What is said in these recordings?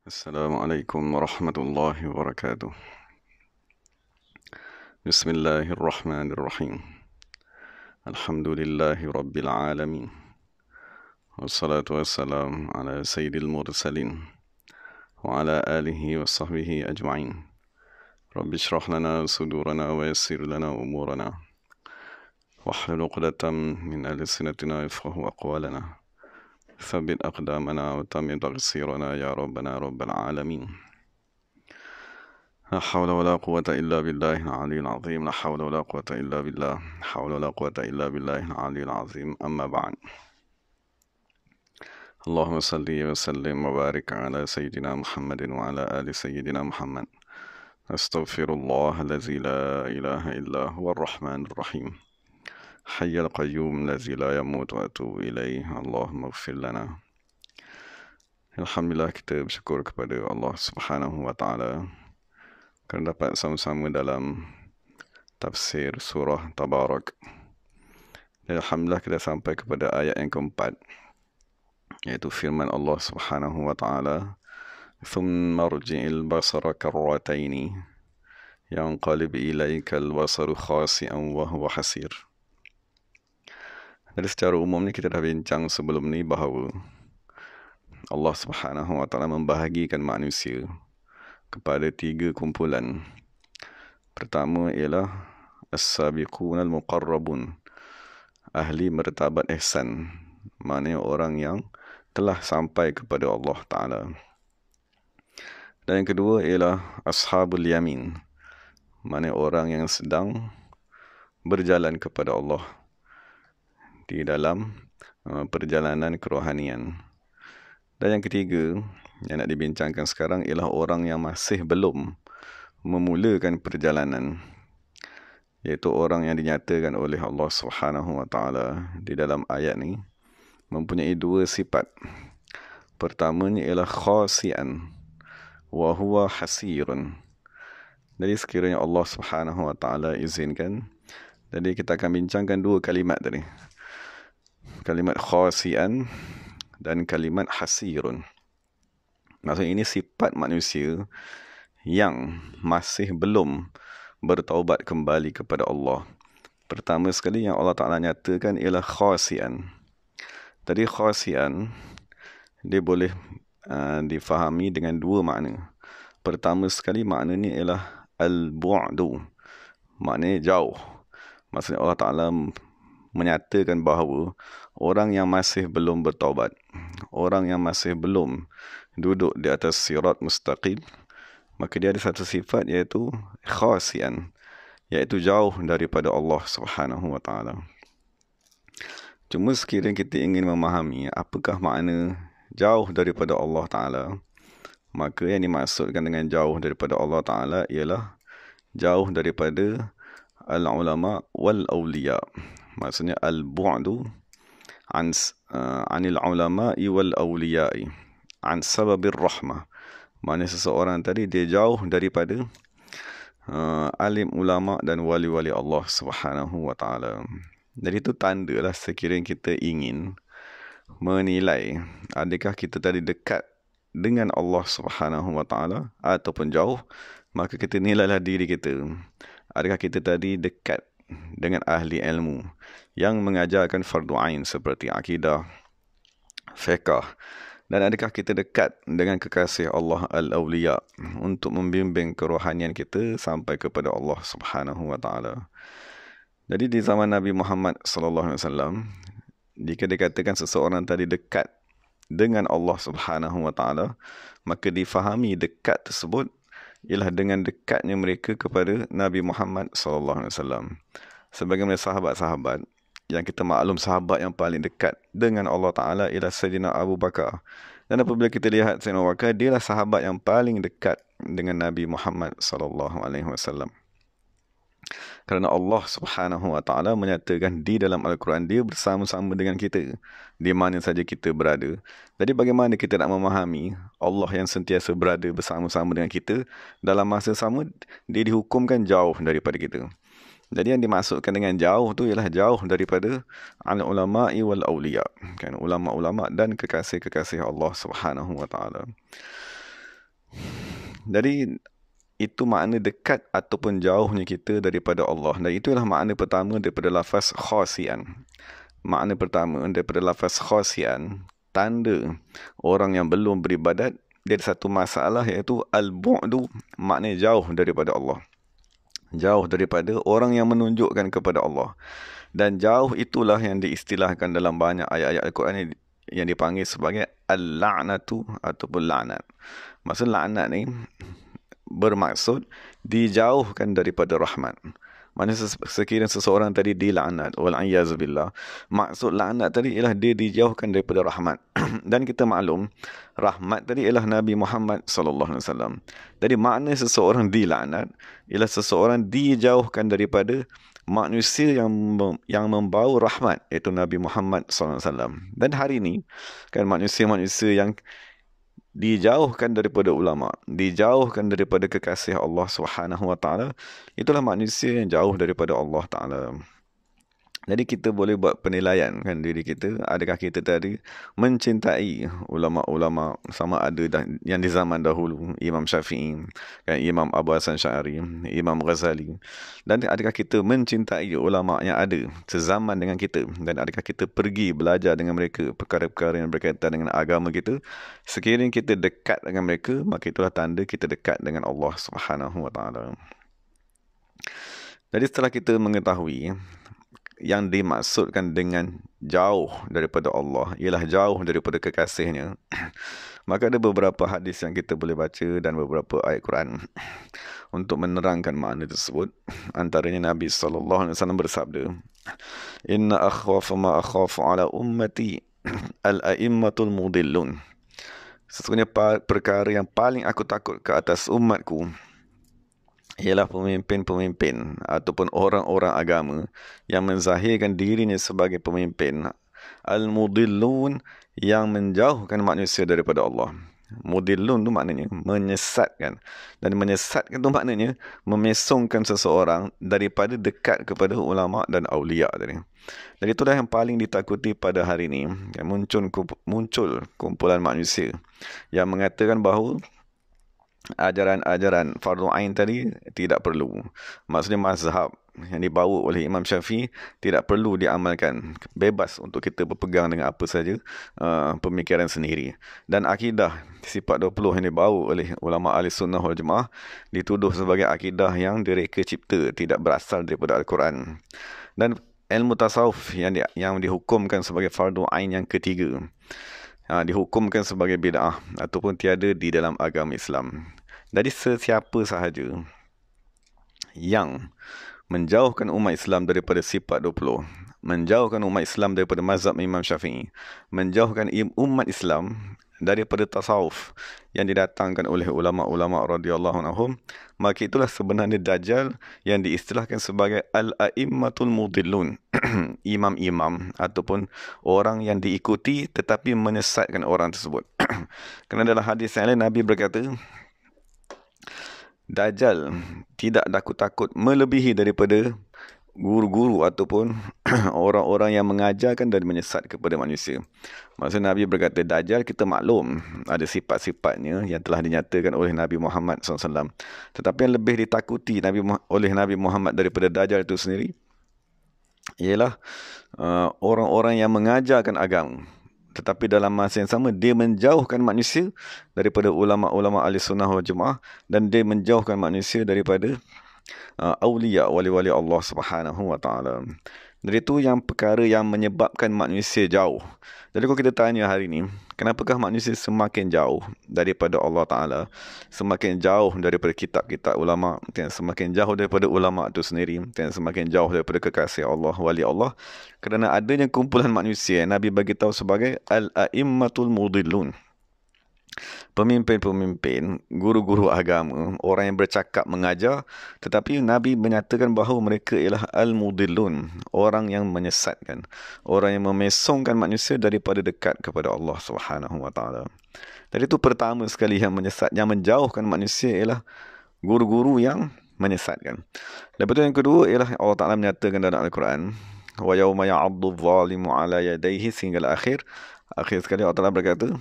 Assalamualaikum warahmatullahi wabarakatuh. Bismillahirrahmanirrahim. Alhamdulillahi rabbil alamin. Wassalatu wassalam ala sayyidil mursalin wa ala alihi wa sahbihi ajma'in. Rabbi shrah lana sudurana wa yassir lana umurana wahlul 'uqdatam min alsinatina yafqahu aqwalana. Thabbit aqdamana wa tamid taqsirana ya rabbana rabbal alamin. لا حول ولا قوة إلا بالله العلي العظيم. لا حول ولا قوة إلا بالله. لا حول ولا قوة إلا بالله العلي العظيم. أما بعد. اللهم صل وسلم وبارك على سيدنا محمد وعلى آل سيدنا محمد. أستغفر الله الذي لا إله إلا هو الرحمن الرحيم حي القيوم الذي لا يموت وأتوب إليه. اللهم اغفر لنا. Alhamdulillah, kita bersyukur kepada Allah Subhanahu wa taala kerana dapat sama-sama dalam tafsir surah Tabarak. Dan alhamdulillah kita sampai kepada ayat yang keempat, iaitu firman Allah Subhanahu wa taala, "Thumma rji'il basara karrataini yanqalib ilaikal basaru khasi'an wa huwa hasir." Jadi secara umum ni kita dah bincang sebelum ni bahawa Allah Subhanahu wa taala membahagikan manusia kepada tiga kumpulan. Pertama ialah as-sabiqun al-muqarrabun, ahli martabat ihsan, maknanya orang yang telah sampai kepada Allah Ta'ala. Dan yang kedua ialah ashabul yamin, maknanya orang yang sedang berjalan kepada Allah di dalam perjalanan kerohanian. Dan yang ketiga yang nak dibincangkan sekarang ialah orang yang masih belum memulakan perjalanan, iaitu orang yang dinyatakan oleh Allah Subhanahu wa taala di dalam ayat ni mempunyai dua sifat. Pertamanya ialah khasian wa huwa hasirun. Jadi sekiranya Allah Subhanahu wa taala izinkan, jadi kita akan bincangkan dua kalimat tadi. Kalimat khasian dan kalimat hasirun. Maksudnya ini sifat manusia yang masih belum bertaubat kembali kepada Allah. Pertama sekali yang Allah Ta'ala nyatakan ialah khasian. Tadi khasian dia boleh difahami dengan dua makna. Pertama sekali maknanya ialah al-bu'du, maknanya jauh. Maksudnya Allah Ta'ala menyatakan bahawa orang yang masih belum bertaubat, orang yang masih belum duduk di atas sirat mustaqim, maka dia ada satu sifat iaitu khasian, iaitu jauh daripada Allah Subhanahu wa taala. Cuma sekiranya kita ingin memahami apakah makna jauh daripada Allah Ta'ala, maka yang dimaksudkan dengan jauh daripada Allah Ta'ala ialah jauh daripada al-ulama wal-awliya. Maksudnya al-bu'du anil ulama'i wal-awliya'i an sababir rahmah. Maknanya seseorang tadi dia jauh daripada alim ulama dan wali-wali Allah Subhanahu wa taala. Jadi itu tandalah sekiranya kita ingin menilai adakah kita tadi dekat dengan Allah Subhanahu wa taala ataupun jauh, maka kita nilailah diri kita. Adakah kita tadi dekat dengan ahli ilmu yang mengajarkan fardu ain seperti akidah, fiqh, dan adakah kita dekat dengan kekasih Allah al-awliya untuk membimbing kerohanian kita sampai kepada Allah Subhanahu wa taala. Jadi di zaman Nabi Muhammad sallallahu alaihi wasallam, jika dikatakan seseorang tadi dekat dengan Allah Subhanahu wa taala, maka difahami dekat tersebut ialah dengan dekatnya mereka kepada Nabi Muhammad sallallahu alaihi wasallam. Sebagaimana sahabat-sahabat yang kita maklum, sahabat yang paling dekat dengan Allah Ta'ala ialah Sayyidina Abu Bakar. Dan apabila kita lihat Sayyidina Abu Bakar, dialah sahabat yang paling dekat dengan Nabi Muhammad sallallahu alaihi wasallam. Kerana Allah Subhanahu wa taala menyatakan di dalam Al-Quran, dia bersama-sama dengan kita di mana saja kita berada. Jadi bagaimana kita nak memahami Allah yang sentiasa berada bersama-sama dengan kita, dalam masa sama dia dihukumkan jauh daripada kita. Jadi yang dimaksudkan dengan jauh tu ialah jauh daripada al-ulama'i wal awliya, kan, ulama-ulama dan kekasih-kekasih Allah Subhanahu wa taala. Jadi itu makna dekat ataupun jauhnya kita daripada Allah. Dan itulah makna pertama daripada lafaz khasian. Makna pertama daripada lafaz khasian, tanda orang yang belum beribadat, dia ada satu masalah, iaitu al-bu'du, makna jauh daripada Allah. Jauh daripada orang yang menunjukkan kepada Allah. Dan jauh itulah yang diistilahkan dalam banyak ayat-ayat Al-Quran yang dipanggil sebagai al-la'natu ataupun la'nat. Maksud la'nat ni bermaksud dijauhkan daripada rahmat. Maksudnya sekiranya seseorang tadi dilaknat, wal'iyyazubillah, maksud laknat tadi ialah dia dijauhkan daripada rahmat. Dan kita maklum, rahmat tadi ialah Nabi Muhammad sallallahu alaihi wasallam. Jadi makna seseorang dilaknat ialah seseorang dijauhkan daripada manusia yang membawa rahmat, iaitu Nabi Muhammad sallallahu alaihi wasallam. Dan hari ini kan manusia-manusia yang dijauhkan daripada ulama, dijauhkan daripada kekasih Allah Subhanahu wa taala, itulah manusia yang jauh daripada Allah taala. Jadi kita boleh buat penilaian kan diri kita, adakah kita tadi mencintai ulama-ulama sama ada yang di zaman dahulu, Imam Syafi'i, kan, Imam Abu Hasan Sy'ari, Imam Ghazali, dan adakah kita mencintai ulama yang ada sezaman dengan kita, dan adakah kita pergi belajar dengan mereka perkara-perkara yang berkaitan dengan agama kita. Sekiranya kita dekat dengan mereka, maka itulah tanda kita dekat dengan Allah Subhanahu wa taala. Jadi setelah kita mengetahui yang dimaksudkan dengan jauh daripada Allah ialah jauh daripada kekasihnya, maka ada beberapa hadis yang kita boleh baca dan beberapa ayat Quran untuk menerangkan makna tersebut. Antaranya Nabi SAW bersabda, "Inna akhwafa ma akhafu ala ummati al-a'immatul mudillun." Sesungguhnya perkara yang paling aku takut ke atas umatku ialah pemimpin-pemimpin ataupun orang-orang agama yang menzahirkan dirinya sebagai pemimpin, al-mudillun, yang menjauhkan manusia daripada Allah. Mudillun tu maknanya menyesatkan, dan menyesatkan tu maknanya memesongkan seseorang daripada dekat kepada ulama dan awliya tadi. Dan itulah yang paling ditakuti pada hari ini. Muncul kumpulan manusia yang mengatakan bahawa ajaran-ajaran fardu ain tadi tidak perlu. Maksudnya mazhab yang dibawa oleh Imam Syafi'i tidak perlu diamalkan. Bebas untuk kita berpegang dengan apa saja pemikiran sendiri. Dan akidah sifat 20 yang dibawa oleh ulama ahli sunnah wal jemaah dituduh sebagai akidah yang direka cipta, tidak berasal daripada Al-Quran. Dan ilmu tasawuf yang dihukumkan sebagai fardu ain yang ketiga, dihukumkan sebagai bid'ah ataupun tiada di dalam agama Islam. Jadi sesiapa sahaja yang menjauhkan umat Islam daripada sifat 20, menjauhkan umat Islam daripada mazhab Imam Syafi'i, menjauhkan umat Islam daripada tasawuf yang didatangkan oleh ulama-ulama radhiyallahu anhum, maka itulah sebenarnya Dajjal yang diistilahkan sebagai al-a'immatul mudillun. Imam-imam ataupun orang yang diikuti tetapi menyesatkan orang tersebut. Kerana dalam hadis yang lain Nabi berkata, Dajjal tidak takut melebihi daripada guru-guru ataupun orang-orang yang mengajarkan dan menyesat kepada manusia. Maksud Nabi berkata, Dajjal kita maklum ada sifat-sifatnya yang telah dinyatakan oleh Nabi Muhammad SAW. Tetapi yang lebih ditakuti oleh Nabi Muhammad daripada Dajjal itu sendiri ialah orang-orang yang mengajarkan agama, tetapi dalam masa yang sama dia menjauhkan manusia daripada ulama-ulama ahli sunnah wal jemaah, dan dia menjauhkan manusia daripada awliya, wali-wali Allah Subhanahu wa taala. Jadi itu yang perkara yang menyebabkan manusia jauh. Jadi kalau kita tanya hari ini, kenapakah manusia semakin jauh daripada Allah Ta'ala, semakin jauh daripada kitab-kitab ulama, semakin jauh daripada ulama itu sendiri, semakin jauh daripada kekasih Allah, wali Allah? Kerana adanya kumpulan manusia yang Nabi bagi tahu sebagai al-a'immatul mudillun, pemimpin-pemimpin, guru-guru agama, orang yang bercakap mengajar, tetapi Nabi menyatakan bahawa mereka ialah al-mudillun, orang yang menyesatkan, orang yang memesongkan manusia daripada dekat kepada Allah Subhanahu wa taala. Jadi itu pertama sekali yang menyesat, yang menjauhkan manusia ialah guru-guru yang menyesatkan. Lepas itu yang kedua ialah Allah Taala menyatakan dalam Al-Quran, wa yauma ya'addu adh-dhalimu 'ala yadayhi, sehingga akhir sekali Allah Taala berkata,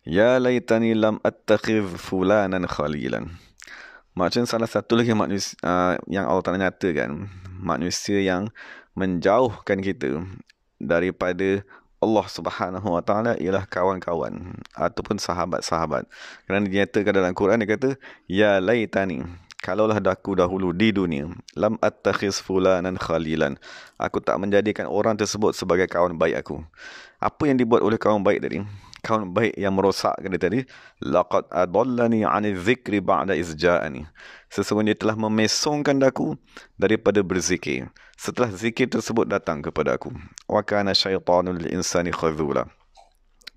Ya laitani lam attakhidh fulanan khalilan. Maksudnya salah satu lagi manusia yang Allah Ta'ala nyatakan, manusia yang menjauhkan kita daripada Allah Subhanahu Wa Ta'ala ialah kawan-kawan ataupun sahabat-sahabat. Kerana dinyatakan dalam Quran, dia kata, Ya laitani, kalaulah aku dahulu di dunia, lam attakhiz fulanan khalilan, aku tak menjadikan orang tersebut sebagai kawan baik aku. Apa yang dibuat oleh kawan baik tadi? Kawan baik yang merosakkan dia tadi, laqad adallani 'ani dzikri ba'da iz ja'ani. Sesungguhnya dia telah memesongkan aku daripada berzikir setelah zikir tersebut datang kepada aku. Wa kana syaitanu lil insani khadhula.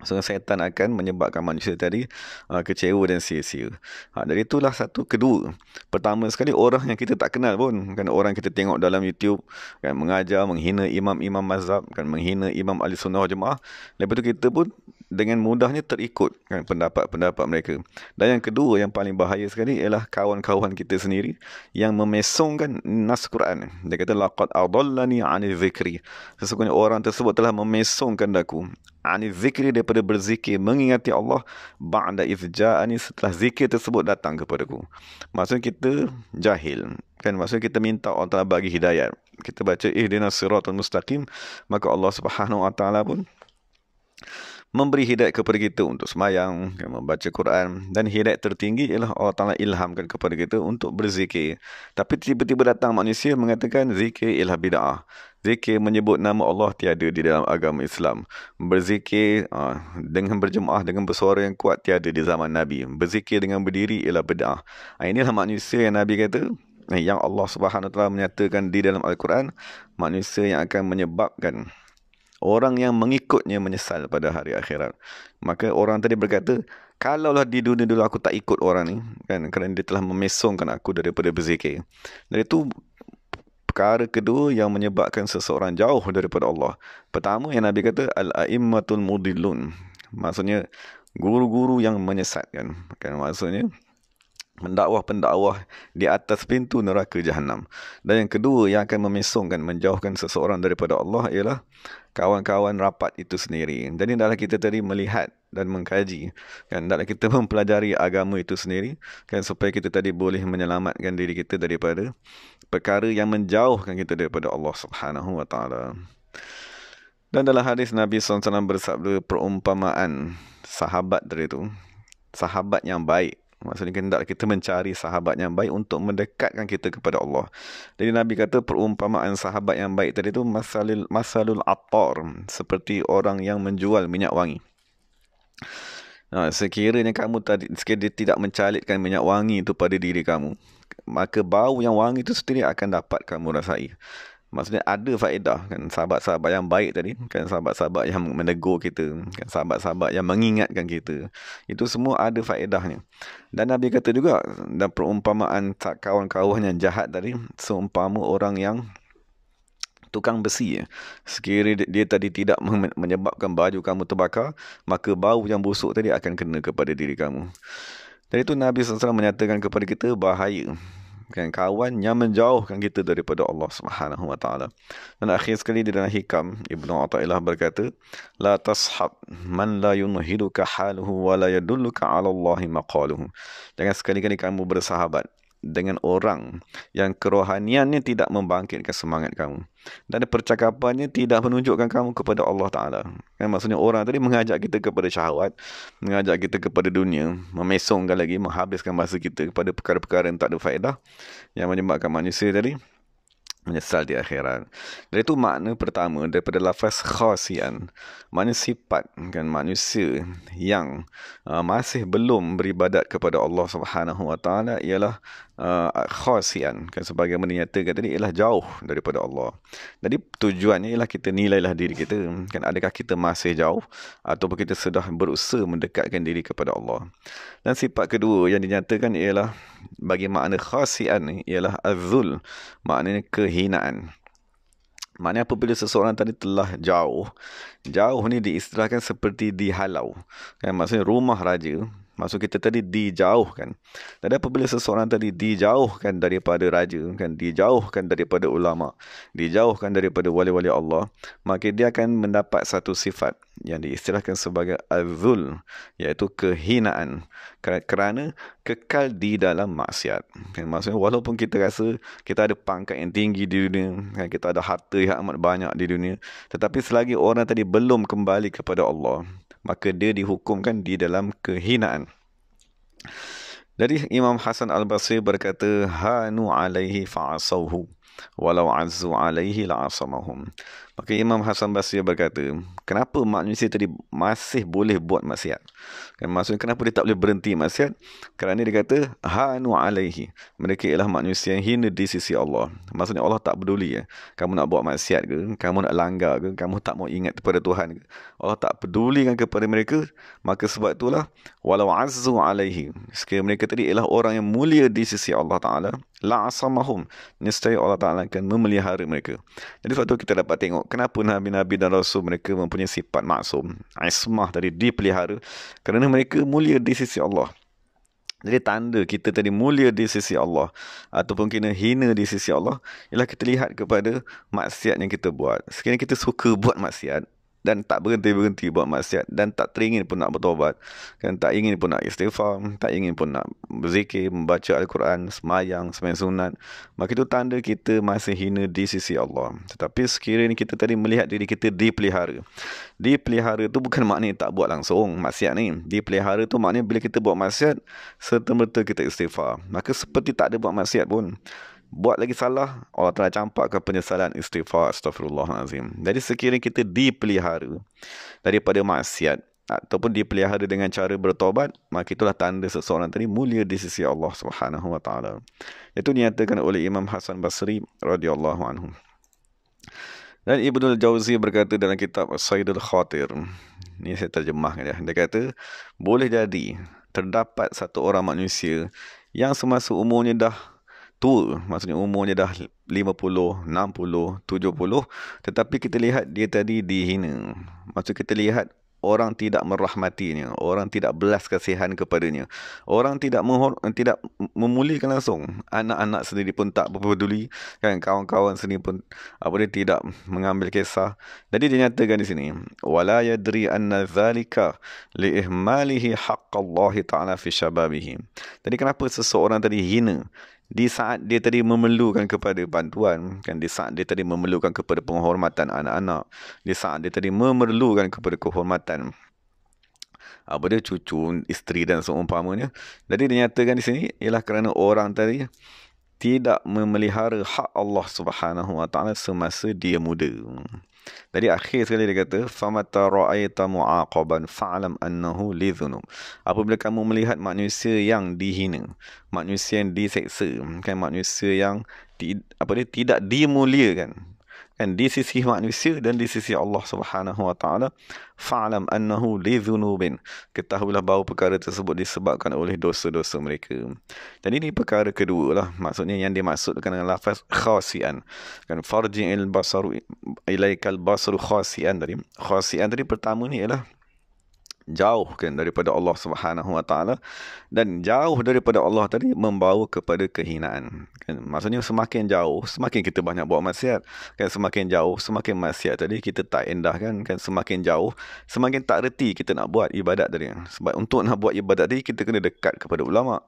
So, syaitan akan menyebabkan manusia tadi kecewa dan sia-sia. Dari itulah satu. Kedua, pertama sekali, orang yang kita tak kenal pun, kan, orang kita tengok dalam YouTube kan mengajar, menghina imam-imam mazhab, kan, menghina imam ahli sunnah wal jemaah. Lepas tu kita pun dengan mudahnya terikut kan pendapat-pendapat mereka. Dan yang kedua, yang paling bahaya sekali ialah kawan-kawan kita sendiri yang memesongkan nas Quran. Dia kata laqad adallani 'ani dzikri. Sesungguhnya orang tersebut telah memesongkan aku 'ani dzikri, daripada berzikir, mengingati Allah, ba'da iz ja'ani, setelah zikir tersebut datang kepadaku. Maksudnya kita jahil kan, maksudnya kita minta Allah Ta'ala bagi hidayat. Kita baca ihdinas siratal mustaqim, maka Allah Subhanahu Wa Ta'ala pun memberi hidayat kepada kita untuk semayang, membaca Quran, dan hidayat tertinggi ialah Allah Ta'ala ilhamkan kepada kita untuk berzikir. Tapi tiba-tiba datang manusia mengatakan zikir ialah bid'ah. Zikir menyebut nama Allah tiada di dalam agama Islam. Berzikir dengan berjemaah, dengan bersuara yang kuat tiada di zaman Nabi. Berzikir dengan berdiri ialah bid'ah. Inilah manusia yang Nabi kata, yang Allah Subhanahu Wa Ta'ala menyatakan di dalam Al-Quran, manusia yang akan menyebabkan orang yang mengikutnya menyesal pada hari akhirat. Maka orang tadi berkata, kalaulah di dunia dulu aku tak ikut orang ni, kan, kerana dia telah memesongkan aku daripada berzikir. Dan itu perkara kedua yang menyebabkan seseorang jauh daripada Allah. Pertama yang Nabi kata, al-a'immatul mudillun. Maksudnya guru-guru yang menyesatkan. Kan, maksudnya pendakwah-pendakwah di atas pintu neraka Jahannam. Dan yang kedua yang akan memesongkan, menjauhkan seseorang daripada Allah ialah kawan-kawan rapat itu sendiri. Jadi dalam kita tadi melihat dan mengkaji, kan, dalam kita mempelajari agama itu sendiri, kan, supaya kita tadi boleh menyelamatkan diri kita daripada perkara yang menjauhkan kita daripada Allah Subhanahu Wa Ta'ala. Dan dalam hadis Nabi SAW bersabda, perumpamaan sahabat dari itu, sahabat yang baik. Maksudnya kita mencari sahabat yang baik untuk mendekatkan kita kepada Allah. Jadi Nabi kata perumpamaan sahabat yang baik tadi itu masalul attar, seperti orang yang menjual minyak wangi. Sekiranya kamu tidak mencalitkan minyak wangi itu pada diri kamu, maka bau yang wangi itu sendiri akan dapat kamu rasai. Maksudnya ada faedah, kan, sahabat-sahabat yang baik tadi, kan, sahabat-sahabat yang menegur kita, kan, sahabat-sahabat yang mengingatkan kita, itu semua ada faedahnya. Dan Nabi kata juga, dan perumpamaan kawan-kawan yang jahat tadi seumpama orang yang tukang besi. Sekiranya dia tadi tidak menyebabkan baju kamu terbakar, maka bau yang busuk tadi akan kena kepada diri kamu. Dan itu Nabi SAW menyatakan kepada kita bahaya, kan, kawan yang menjauhkan kita daripada Allah Subhanahu Wa Ta'ala. Dan akhir sekali di dalam hikam, Ibnu Athaillah berkata, la tashab man la yunhiduka haluhu wa la yadulluka ala Allahi maqaluhu. Jangan sekali-kali kamu bersahabat dengan orang yang kerohaniannya tidak membangkitkan semangat kamu, dan percakapannya tidak menunjukkan kamu kepada Allah Ta'ala. Kan, maksudnya orang tadi mengajak kita kepada syahwat, mengajak kita kepada dunia, memesongkan lagi, menghabiskan masa kita kepada perkara-perkara yang tak ada faedah, yang menyebabkan manusia tadi menyesal di akhirat. Dan itu makna pertama daripada lafaz khasian. Makna sifat, kan, manusia yang masih belum beribadat kepada Allah Subhanahu Wa Ta'ala ialah khasian, kan, sebagaimana dinyatakan tadi, ialah jauh daripada Allah. Jadi tujuannya ialah kita nilailah diri kita, kan, adakah kita masih jauh ataupun kita sudah berusaha mendekatkan diri kepada Allah. Dan sifat kedua yang dinyatakan ialah, bagi makna khasian ni, ialah az-zul, maknanya kehinaan. Maknanya apabila seseorang tadi telah jauh ni diistilahkan seperti dihalau, kan, maksudnya rumah raja, Maksud kita tadi dijauhkan. Dan apabila seseorang tadi dijauhkan daripada raja, kan, dijauhkan daripada ulama, dijauhkan daripada wali-wali Allah, maka dia akan mendapat satu sifat yang diistilahkan sebagai azul, iaitu kehinaan, kerana kekal di dalam maksiat. Kan, maksudnya walaupun kita rasa kita ada pangkat yang tinggi di dunia, kan, kita ada harta yang amat banyak di dunia, tetapi selagi orang tadi belum kembali kepada Allah, maka dia dihukumkan di dalam kehinaan. Jadi Imam Hasan Al-Basri berkata, hanu alaihi fa'asawhu walau azzu alaihi la'asamahum. Maka Imam Hasan Basri berkata, kenapa manusia tadi masih boleh buat maksiat? Kan, maksudnya kenapa dia tak boleh berhenti maksiat? Kerana dia kata hanu alaihi, mereka ialah manusia yang hina di sisi Allah. Maksudnya Allah tak peduli ya, kamu nak buat maksiat ke, kamu nak langgar ke, kamu tak mau ingat kepada Tuhan ke, Allah tak peduli kan kepada mereka. Maka sebab itulah walau azzu alaihi, sekiranya mereka tadi ialah orang yang mulia di sisi Allah Ta'ala, la'asamahum, niscaya Allah Ta'ala akan memelihara mereka. Jadi sebab tu kita dapat tengok kenapa Nabi-Nabi dan Rasul mereka mempunyai sifat maksum, ismah tadi, dipelihara, kerana mereka mulia di sisi Allah. Jadi tanda kita tadi mulia di sisi Allah ataupun kita hina di sisi Allah ialah kita lihat kepada maksiat yang kita buat. Sekiranya kita suka buat maksiat dan tak berhenti-berhenti buat maksiat dan tak teringin pun nak bertaubat, kan, tak ingin pun nak istighfar, tak ingin pun nak berzikir, membaca Al-Quran, semayang sunat, maka itu tanda kita masih hina di sisi Allah. Tetapi sekiranya kita tadi melihat diri kita dipelihara. Dipelihara tu bukan maknanya tak buat langsung maksiat ni. Dipelihara tu maknanya bila kita buat maksiat, serta-merta kita istighfar, maka seperti tak ada buat maksiat pun. Buat lagi salah, Allah telah campakkan penyesalan, istighfar, astaghfirullahalazim. Jadi sekiranya kita dipelihara daripada maksiat ataupun dipelihara dengan cara bertaubat, maka itulah tanda seseorang tadi mulia di sisi Allah Subhanahu wa taala. Itu dinyatakan oleh Imam Hasan Basri radhiyallahu anhu. Dan Ibnul Jauzi berkata dalam kitab Saidul Khatir, ni saya terjemahkan dia. Dia kata, boleh jadi terdapat satu orang manusia yang semasa umurnya dah tua, maksudnya umurnya dah 50, 60, 70, tetapi kita lihat dia tadi dihina. Maksud kita lihat orang tidak merahmatinya, orang tidak belas kasihan kepadanya, orang tidak memuliakan langsung. Anak-anak sendiri pun tak peduli, kan, kawan-kawan sendiri pun dia tidak mengambil kisah. Jadi dinyatakan di sini, wala yadri anna zalika li ihmalihi haqqallahi ta'ala fi syababihi. Jadi kenapa seseorang tadi hina di saat dia tadi memerlukan kepada bantuan, kan, di saat dia tadi memerlukan kepada penghormatan anak-anak, di saat dia tadi memerlukan kepada kehormatan dia cucu, isteri dan seumpamanya. Jadi dinyatakan di sini ialah kerana orang tadi tidak memelihara hak Allah Subhanahu wa taala semasa dia muda. Jadi akhir sekali dia kata, famata ra'aita mu'aqaban fa'lam annahu lidhunub. Apabila kamu melihat manusia yang dihina, manusia yang diseksa, kan, manusia yang tidak dimuliakan, kan, di sisi manusia dan di sisi Allah Subhanahu wa taala, fa'lam annahu lidhunubin, ketahuilah bahawa perkara tersebut disebabkan oleh dosa-dosa mereka. Dan ini perkara kedua lah, maksudnya yang dimaksudkan dengan lafaz khasian, kan, farji'il basaru ilaikal basaru khasian tadi. Khasian tadi pertama ni ialah jauh, kan, daripada Allah Subhanahu wa taala, dan jauh daripada Allah tadi membawa kepada kehinaan, kan. Maksudnya semakin jauh semakin kita banyak buat maksiat, kan, semakin jauh semakin maksiat tadi kita tak endahkan, kan, semakin jauh semakin tak reti kita nak buat ibadat tadi. Sebab untuk nak buat ibadat tadi kita kena dekat kepada ulama,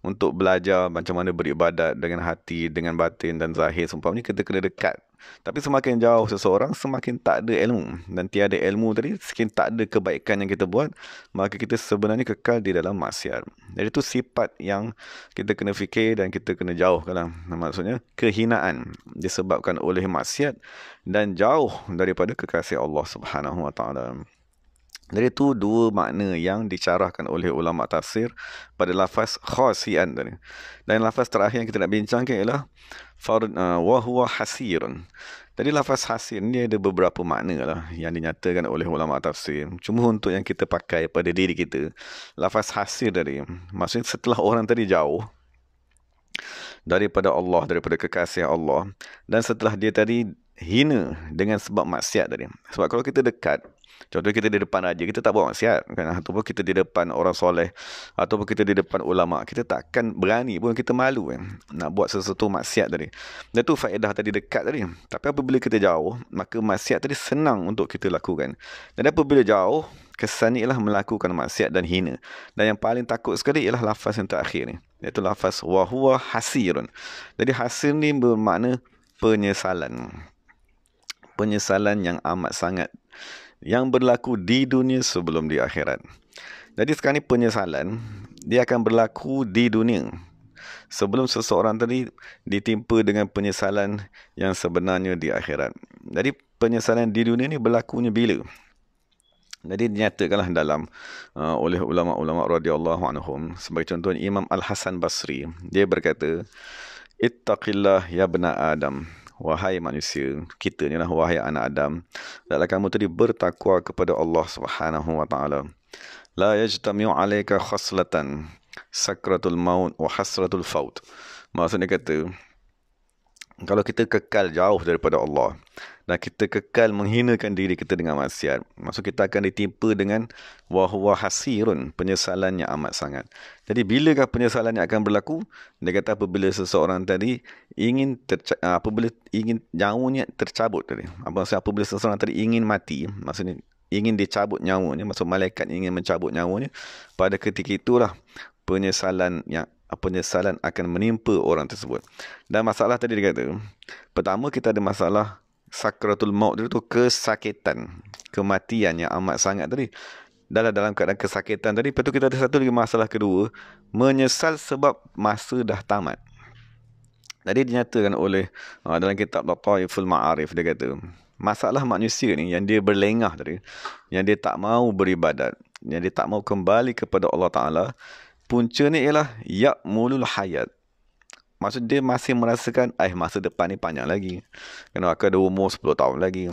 untuk belajar macam mana beribadat dengan hati, dengan batin dan zahir seumpamanya, kita kena dekat. Tapi semakin jauh seseorang, semakin tak ada ilmu, dan tiada ilmu tadi, semakin tak ada kebaikan yang kita buat, maka kita sebenarnya kekal di dalam maksiat. Jadi itu sifat yang kita kena fikir dan kita kena jauhkan. Maksudnya kehinaan disebabkan oleh maksiat dan jauh daripada kekasih Allah Subhanahu wa taala. Jadi itu dua makna yang dicarahkan oleh ulama tafsir pada lafaz khasian tadi. Dan lafaz terakhir yang kita nak bincangkan ialah wa huwa hasirun. Jadi lafaz hasir ni ada beberapa makna lah yang dinyatakan oleh ulama tafsir. Cuma untuk yang kita pakai pada diri kita, lafaz hasir tadi, maksudnya setelah orang tadi jauh daripada Allah, daripada kekasih Allah, dan setelah dia tadi hina dengan sebab maksiat tadi. Sebab kalau kita dekat, contoh kita di depan raja, kita tak buat maksiat kan? Ataupun kita di depan orang soleh, ataupun kita di depan ulama, kita takkan berani pun, kita malu kan? Nak buat sesuatu maksiat tadi. Dan tu faedah tadi dekat tadi. Tapi apabila kita jauh, maka maksiat tadi senang untuk kita lakukan. Dan apabila jauh, kesannya ialah melakukan maksiat dan hina. Dan yang paling takut sekali ialah lafaz yang terakhir ni, iaitu lafaz wa huwa hasirun. Jadi hasir ni bermakna penyesalan. Penyesalan yang amat sangat, yang berlaku di dunia sebelum di akhirat. Jadi sekarang ni penyesalan, dia akan berlaku di dunia sebelum seseorang tadi ditimpa dengan penyesalan yang sebenarnya di akhirat. Jadi penyesalan di dunia ni berlakunya bila? Jadi dinyatakanlah dalam oleh ulama-ulama radhiyallahu anhum. Sebagai contoh, Imam Al-Hasan Basri, dia berkata, ittaqillah ya bena Adam, wahai manusia, kita ni lah, wahai anak Adam, hendaklah kamu tadi bertakwa kepada Allah Subhanahu wa taala. La yajtami'u 'alaika khaslatan sakratul maut wa hasratul faut. Maksudnya kata, kalau kita kekal jauh daripada Allah dan kita kekal menghinakan diri kita dengan maksiat, maksud kita akan ditimpa dengan wahwa hasirun, penyesalan yang amat sangat. Jadi bilakah penyesalan yang akan berlaku? Dia kata apabila seseorang tadi apabila ingin nyawanya tercabut tadi. Maksudnya apabila seseorang tadi ingin mati, maksudnya ingin dicabut nyawanya, maksud malaikat ingin mencabut nyawanya, pada ketika itulah penyesalan akan menimpa orang tersebut. Dan masalah tadi dia kata, pertama kita ada masalah sakratul maut, itu kesakitan, kematian yang amat sangat tadi. Dalam keadaan kesakitan tadi, lepas tu kita ada satu lagi masalah kedua, menyesal sebab masa dah tamat. Jadi dinyatakan oleh dalam kitab Lataiful Ma'arif, dia kata masalah manusia ni yang dia berlengah tadi, yang dia tak mau beribadat, yang dia tak mau kembali kepada Allah Ta'ala, punca ni ialah ya'mulul hayat. Maksud dia masih merasakan masa depan ni panjang lagi. Kena aku ada umur 10 tahun lagi.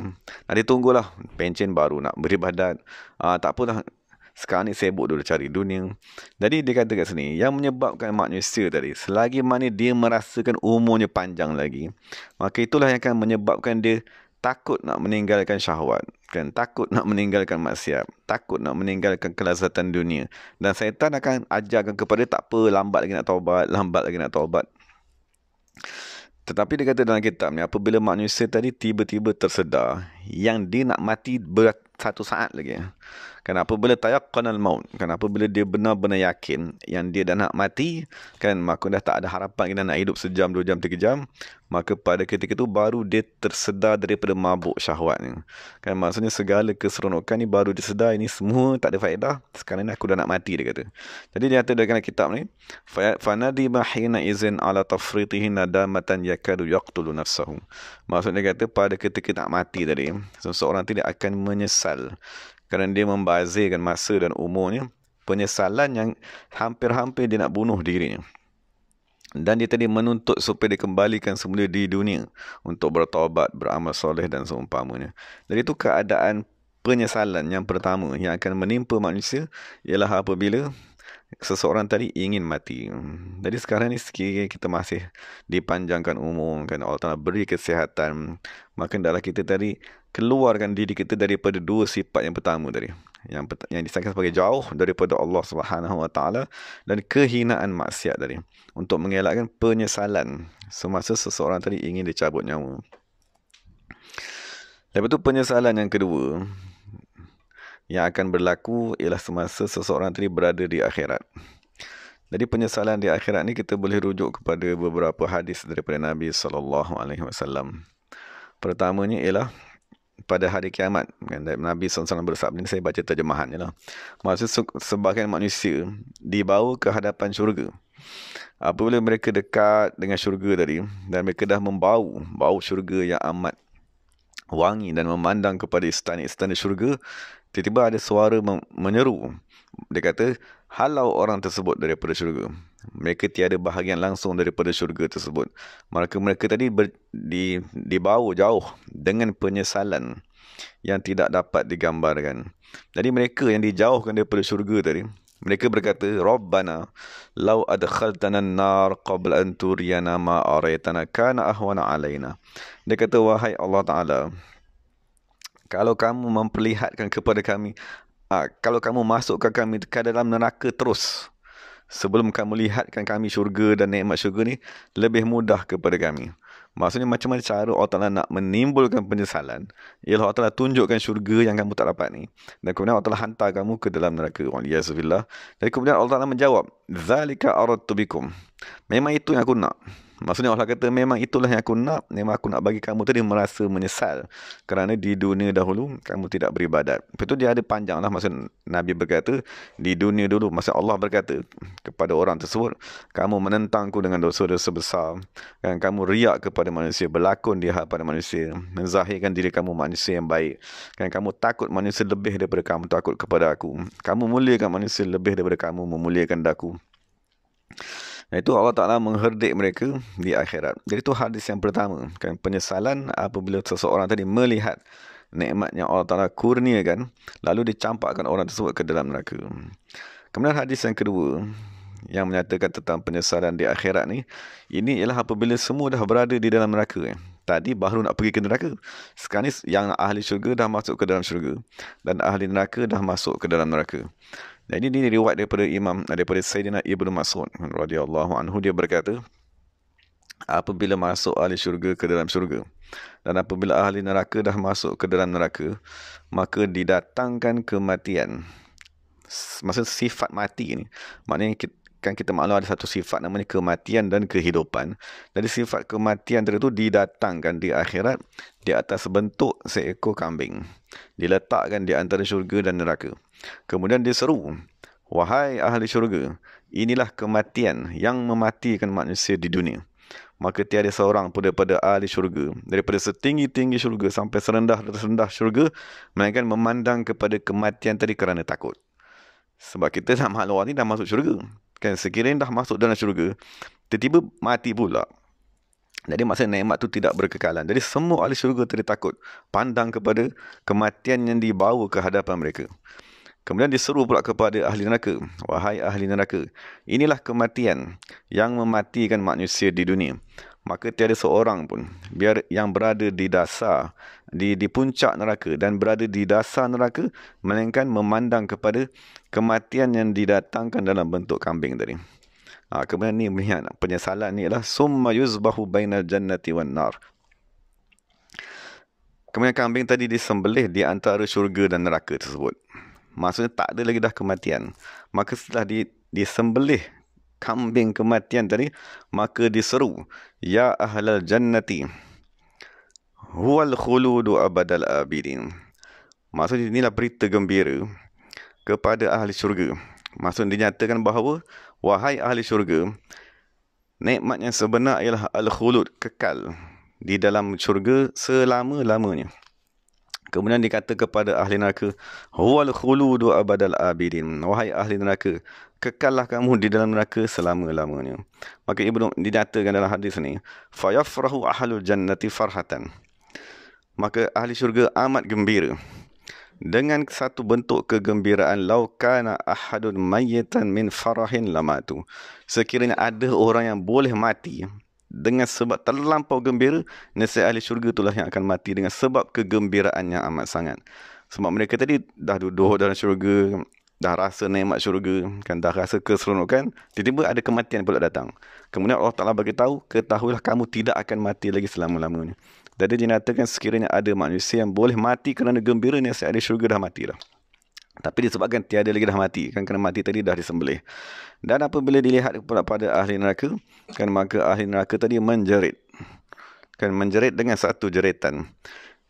Nanti tunggulah pencen baru nak beribadat. Tak apalah, sekarang ni sibuk dulu cari dunia. Jadi dia kata kat sini, yang menyebabkan manusia tadi, selagi mana dia merasakan umurnya panjang lagi, maka itulah yang akan menyebabkan dia takut nak meninggalkan syahwat, kan? Takut nak meninggalkan maksiat, takut nak meninggalkan kelazatan dunia. Dan syaitan akan ajarkan kepada tak apa, lambat lagi nak taubat. Tetapi dia kata dalam kitab ni, apabila manusia tadi tiba-tiba tersedar yang dia nak mati satu saat lagi, kan, apabila tayaqqanal maut, kan, apabila dia benar-benar yakin yang dia dah nak mati, kan, maka dah tak ada harapan kita nak hidup sejam, 2 jam, 3 jam, maka pada ketika itu baru dia tersedar daripada mabuk syahwat ni, kan. Maksudnya segala keseronokan ni baru dia sedar ini semua tak ada faedah, sekarang ni aku dah nak mati, dia kata. Jadi dia kata dalam kitab ni, fanadi mahina izin ala tafritihi nadamatan yakadu yaqtulu nafsahu. Maksudnya kata pada ketika nak mati tadi, seseorang tidak akan menyesal kerana dia membazirkan masa dan umurnya, penyesalan yang hampir-hampir dia nak bunuh dirinya. Dan dia tadi menuntut supaya dikembalikan semula di dunia untuk bertaubat, beramal soleh dan seumpamanya. Jadi itu keadaan penyesalan yang pertama yang akan menimpa manusia, ialah apabila seseorang tadi ingin mati. Jadi sekarang ni sekiranya kita masih dipanjangkan umur, kan, Allah Ta'ala beri kesihatan, maka hendaklah kita tadi keluarkan diri kita daripada dua sifat yang pertama tadi, yang disangka sebagai jauh daripada Allah Subhanahu Wa Ta'ala, dan kehinaan maksiat tadi, untuk mengelakkan penyesalan semasa seseorang tadi ingin dicabut nyawa. Lepas itu penyesalan yang kedua yang akan berlaku ialah semasa seseorang tadi berada di akhirat. Jadi penyesalan di akhirat ni kita boleh rujuk kepada beberapa hadis daripada Nabi SAW. Pertamanya ialah pada hari kiamat, kan, Nabi SAW bersabda, ini saya baca terjemahannya lah. Maksud sebahagian manusia dibawa ke hadapan syurga. Apabila mereka dekat dengan syurga tadi, dan mereka dah bau syurga yang amat wangi, dan memandang kepada istana-istana syurga, tiba-tiba ada suara menyeru. Dia kata, halau orang tersebut daripada syurga. Mereka tiada bahagian langsung daripada syurga tersebut. Maka mereka tadi dibawa jauh dengan penyesalan yang tidak dapat digambarkan. Jadi mereka yang dijauhkan daripada syurga tadi, Mereka berkata, Rabbana, law adkhaltana an-nar qabla an turiyana ma araitana kana ahwana alaina. Dia kata, wahai Allah Ta'ala, kalau kamu memperlihatkan kepada kami, kalau kamu masukkan kami ke dalam neraka terus, sebelum kamu lihatkan kami syurga dan nikmat syurga ni, lebih mudah kepada kami. Maksudnya macam mana cara Allah Ta'ala nak menimbulkan penyesalan? Ialah Allah Ta'ala tunjukkan syurga yang kamu tak dapat ni. Dan kemudian Allah Ta'ala hantar kamu ke dalam neraka. Waliyazubillah. Dan kemudian Allah Ta'ala menjawab, Zalika aradtu bikum. Memang itu yang aku nak. Maksudnya Allah kata, memang itulah yang aku nak. Memang aku nak bagi kamu tadi merasa menyesal. Kerana di dunia dahulu, kamu tidak beribadat. Lepas tu dia ada panjang lah. Maksud Nabi berkata, di dunia dulu, maksud Allah berkata kepada orang tersebut, kamu menentangku dengan dosa-dosa besar. Dan kamu riak kepada manusia, berlakon di hadapan manusia, menzahirkan diri kamu manusia yang baik. Dan kamu takut manusia lebih daripada kamu takut kepada aku. Kamu muliakan manusia lebih daripada kamu memuliakan aku. Itu Allah Ta'ala mengherdik mereka di akhirat. Jadi itu hadis yang pertama. Kan, penyesalan apabila seseorang tadi melihat nikmat yang Allah Ta'ala kurniakan, lalu dicampakkan orang tersebut ke dalam neraka. Kemudian hadis yang kedua, yang menyatakan tentang penyesalan di akhirat ni, ini ialah apabila semua dah berada di dalam neraka. Tadi baru nak pergi ke neraka. Sekarang ni yang ahli syurga dah masuk ke dalam syurga. Dan ahli neraka dah masuk ke dalam neraka. Jadi ini riwayat daripada Sayyidina Ibnu Mas'ud radhiyallahu anhu, dia berkata, apabila masuk ahli syurga ke dalam syurga dan apabila ahli neraka dah masuk ke dalam neraka, maka didatangkan kematian. Maksud sifat mati ni, maknanya kita maklum ada satu sifat namanya kematian dan kehidupan. Jadi sifat kematian itu didatangkan di akhirat di atas bentuk seekor kambing, diletakkan di antara syurga dan neraka. Kemudian diseru, wahai ahli syurga, inilah kematian yang mematikan manusia di dunia. Maka tiada seorang pun daripada ahli syurga, daripada setinggi-tinggi syurga sampai serendah-rendah syurga, melainkan memandang kepada kematian tadi kerana takut. Sebab kita dah makhluk ni dah masuk syurga. Kan, sekiranya dah masuk dalam syurga, tiba-tiba mati pula. Jadi maksudnya nikmat tu tidak berkekalan. Jadi semua ahli syurga tadi takut, pandang kepada kematian yang dibawa ke hadapan mereka. Kemudian diseru pula kepada ahli neraka, wahai ahli neraka, inilah kematian yang mematikan manusia di dunia. Maka tiada seorang pun biar yang berada di dasar, di puncak neraka dan berada di dasar neraka, melainkan memandang kepada kematian yang didatangkan dalam bentuk kambing tadi. Kemudian ni melihat penyesalan ni adalah summa yuzbahu bainal jannati wan nar. Kemudian kambing tadi disembelih di antara syurga dan neraka tersebut. Maksudnya tak ada lagi dah kematian. Maka setelah disembelih kambing kematian tadi, maka diseru, ya ahlal jannati huwal khuludu abadal abidin. Maksudnya inilah berita gembira kepada ahli syurga. Maksudnya dinyatakan bahawa, wahai ahli syurga, nikmat yang sebenar ialah al-khulud, kekal di dalam syurga selama-lamanya. Kemudian dikata kepada ahli neraka, huwal khuludu abadal abidin. Wahai ahli neraka, kekallah kamu di dalam neraka selama-lamanya. Maka Ibnu dinyatakan dalam hadis ni, fayafrahu ahlul jannati farhatan. Maka ahli syurga amat gembira dengan satu bentuk kegembiraan, lau kana ahadun mayyitan min farahin lamatu. Sekiranya ada orang yang boleh mati dengan sebab terlampau gembira, nescaya ahli syurga itulah yang akan mati dengan sebab kegembiraan yang amat sangat. Sebab mereka tadi dah duduk dalam syurga, dah rasa nikmat syurga, kan, dah rasa keseronokan, tiba-tiba ada kematian pula datang. Kemudian Allah Ta'ala bagi tahu, ketahuilah kamu tidak akan mati lagi selama-lamanya. Jadi dinyatakan sekiranya ada manusia yang boleh mati kerana gembira, nescaya ahli syurga dah matilah. Tapi disebabkan tiada lagi dah mati, kan, kerana mati tadi dah disembelih. Dan apabila dilihat pada ahli neraka, kan, maka ahli neraka tadi menjerit. Kan, menjerit dengan satu jeritan.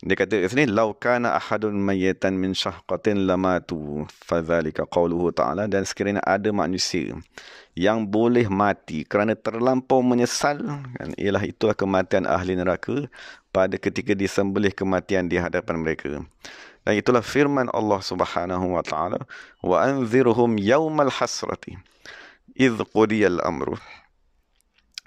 Dia kata kat sini, lau kana ahadun mayyitan min syahqatin lamatu fadzalika qauluhu ta'ala. Dan sekiranya ada manusia yang boleh mati kerana terlampau menyesal, kan, ialah itulah kematian ahli neraka pada ketika disembelih kematian di hadapan mereka. Dan itulah firman Allah Subhanahu wa taala, wa anzirhum yaumal hasrati idz qudiyal amru.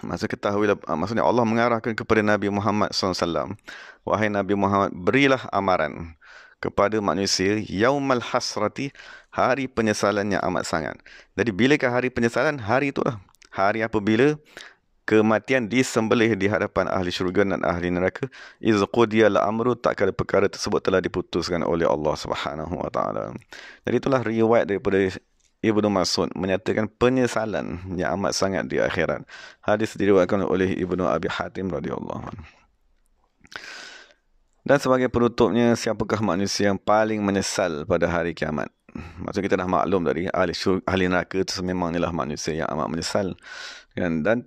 Maksudnya Allah mengarahkan kepada Nabi Muhammad SAW, wahai Nabi Muhammad, berilah amaran kepada manusia yaumal hasrati, hari penyesalan yang amat sangat. Jadi bilakah hari penyesalan? Hari itulah hari apabila kematian disembelih di hadapan ahli syurga dan ahli neraka. Iz qudiyal amru, tak kala perkara tersebut telah diputuskan oleh Allah Subhanahu wa taala. Jadi itulah riwayat daripada Ibnu Mas'ud menyatakan penyesalan yang amat sangat di akhirat. Hadis diriwayatkan oleh Ibnu Abi Hatim radhiyallahu anhu. Dan sebagai penutupnya, siapakah manusia yang paling menyesal pada hari kiamat? Maksud kita dah maklum tadi, ahli neraka itu memang inilah manusia yang amat menyesal. Kan? Dan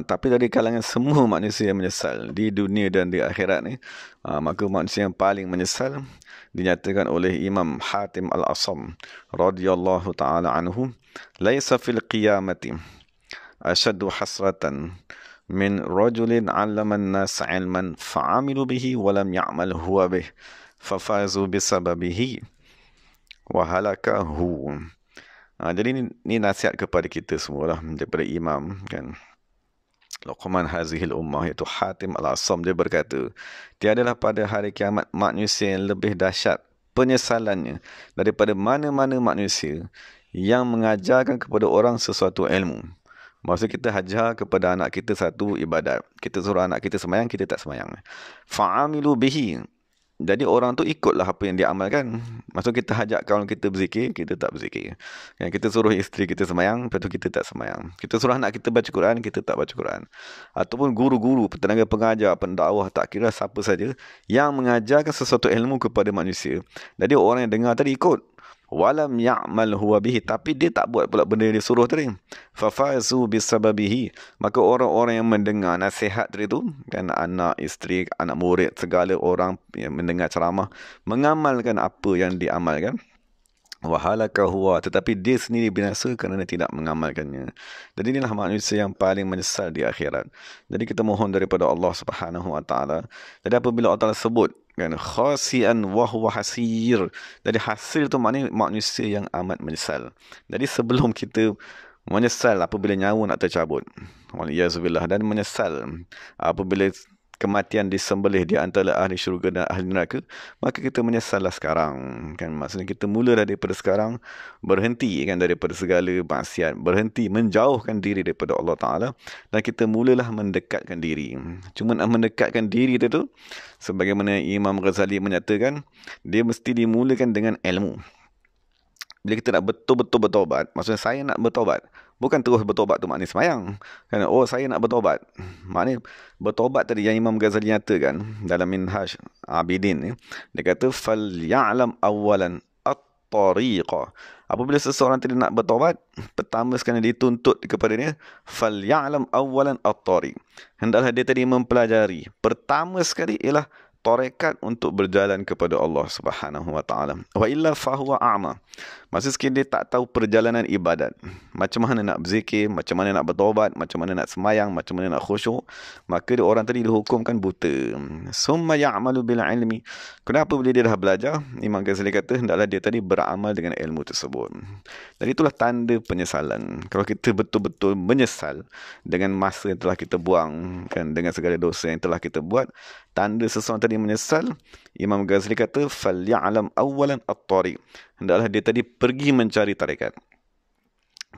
tapi dari kalangan semua manusia yang menyesal di dunia dan di akhirat ni, maka manusia yang paling menyesal dinyatakan oleh Imam Hatim Al-Asam radhiyallahu taala anhu, laisa fil qiyamati ashaddu hasratan min rajulin 'allama an-nas 'ilman fa'amilu bihi wa lam ya'mal huwa bih fafazu bisababihi wa halakahu. Jadi ini nasihat kepada kita semua lah, daripada imam kan, Luqman hazihil ummah, iaitu Hatim Al-Asam. Dia berkata, tiadalah pada hari kiamat manusia yang lebih dahsyat penyesalannya daripada mana-mana manusia yang mengajarkan kepada orang sesuatu ilmu. Maksud kita hajar kepada anak kita satu ibadat, kita suruh anak kita semayang, kita tak semayang. Fa'amilu bihi, jadi orang tu ikutlah apa yang dia amalkan. Maksud kita hajak kawan kita berzikir, kita tak berzikir. Kita suruh isteri kita semayang, lepas tu kita tak semayang. Kita suruh anak kita baca Quran, kita tak baca Quran. Ataupun guru-guru, tenaga pengajar, pendakwah, tak kira siapa saja yang mengajarkan sesuatu ilmu kepada manusia. Jadi orang yang dengar tadi ikut. Walam ya'mal huwa bihi, tapi dia tak buat pula benda yang dia suruh tadi. Fafazu bisababihi, maka orang-orang yang mendengar nasihat tadi tu, kan, anak, isteri, anak murid, segala orang yang mendengar ceramah, mengamalkan apa yang diamalkan. Wahalaka huwa, tetapi dia sendiri binasa kerana tidak mengamalkannya. Jadi inilah manusia yang paling menyesal di akhirat. Jadi kita mohon daripada Allah Subhanahu wa taala. Jadi apabila Allah Taala sebut kan khasian wa huwa hasir, jadi hasil tu maknanya manusia yang amat menyesal. Jadi sebelum kita menyesal apabila nyawa nak tercabut, waliyazubillah, dan menyesal apabila kematian disembelih di antara ahli syurga dan ahli neraka, maka kita menyesallah sekarang, kan. Maksudnya kita mula daripada sekarang berhenti, kan, daripada segala maksiat, berhenti menjauhkan diri daripada Allah Taala, dan kita mulalah mendekatkan diri. Cuma nak mendekatkan diri itu, sebagaimana Imam Ghazali menyatakan, dia mesti dimulakan dengan ilmu. Bila kita nak betul-betul bertobat, maksudnya saya nak bertobat, bukan terus bertobat tu maknanya semayang. Kan? Oh, saya nak bertobat. Maknanya bertobat tadi yang Imam Ghazali nyatakan dalam Minhaj Abidin ni, dia kata fal ya'lam awalan at-tariqa. Apabila seseorang tadi nak bertobat, pertama sekali dituntut kepada dia fal ya'lam awalan at-tariq. Hendaklah dia tadi mempelajari. Pertama sekali ialah tarekat untuk berjalan kepada Allah Subhanahu wa taala. Wa illa fahuwa a'ma. Maksud sekali dia tak tahu perjalanan ibadat. Macam mana nak berzikir, macam mana nak bertaubat, macam mana nak semayang, macam mana nak khusyuk, maka dia orang tadi dihukumkan buta. Summa ya'malu bil ilmi. Kenapa bila dia dah belajar, Imam Ghazali kata hendaklah dia tadi beramal dengan ilmu tersebut. Dan itulah tanda penyesalan. Kalau kita betul-betul menyesal dengan masa yang telah kita buang, kan, dengan segala dosa yang telah kita buat, tanda seseorang tadi menyesal, Imam Ghazali kata fal ya'lam awalan at-tariq. Hendaklah dia tadi pergi mencari tarekat,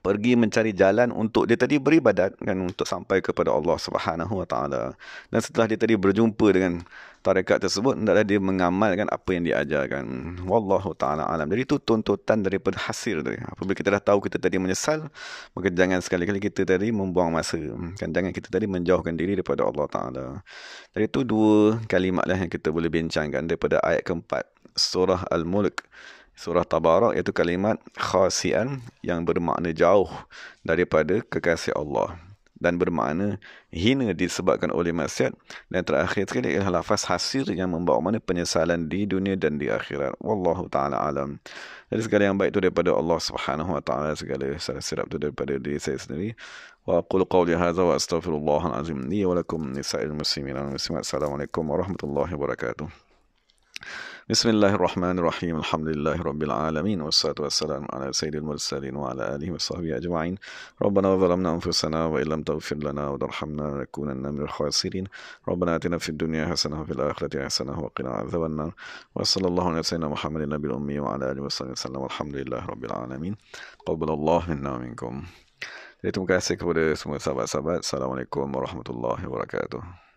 pergi mencari jalan untuk dia tadi beribadat, kan, untuk sampai kepada Allah Subhanahu wa taala. Dan setelah dia tadi berjumpa dengan tarekat tersebut, hendaklah dia mengamalkan apa yang diajarkan. Wallahu taala alam. Jadi itu tuntutan daripada hasil tadi. Apabila kita dah tahu kita tadi menyesal, maka jangan sekali-kali kita tadi membuang masa, kan, jangan kita tadi menjauhkan diri daripada Allah taala. Jadi itu dua kalimat lah yang kita boleh bincangkan daripada ayat keempat surah Al-Mulk, surah Tabarak, iaitu kalimat khasian yang bermakna jauh daripada kekasih Allah dan bermakna hina disebabkan oleh maksiat, dan terakhir sekali ialah lafaz hasir yang membawa makna penyesalan di dunia dan di akhirat. Wallahu ta'ala alam. Jadi segala yang baik itu daripada Allah Subhanahu wa ta'ala, segala salah silap itu daripada diri saya sendiri. Wa aqulu qawli hadza wa astaghfirullahal azim li wa lakum lisa'il muslimin wal muslimat. Assalamualaikum warahmatullahi wabarakatuh. Bismillahirrahmanirrahim. Alhamdulillahirabbil alamin wassalatu wassalamu ala sayyidil mursalin wa ala alihi washabbihi ajma'in. Rabbana zalamna anfusana wa illam taghfir lana wa tarhamna lanakunanna minal khasirin. Rabbana atina fid dunya hasanah wa fil akhirati hasanah wa qina adzabannar. Wa sallallahu ala sayyidina Muhammadin nabiyil ummi wa ala alihi wasallam. Alhamdulillahirabbil alamin. Qabbalallahu minna wa minkum. Jadi terima kasih kepada semua sahabat-sahabat. Assalamualaikum warahmatullahi wabarakatuh.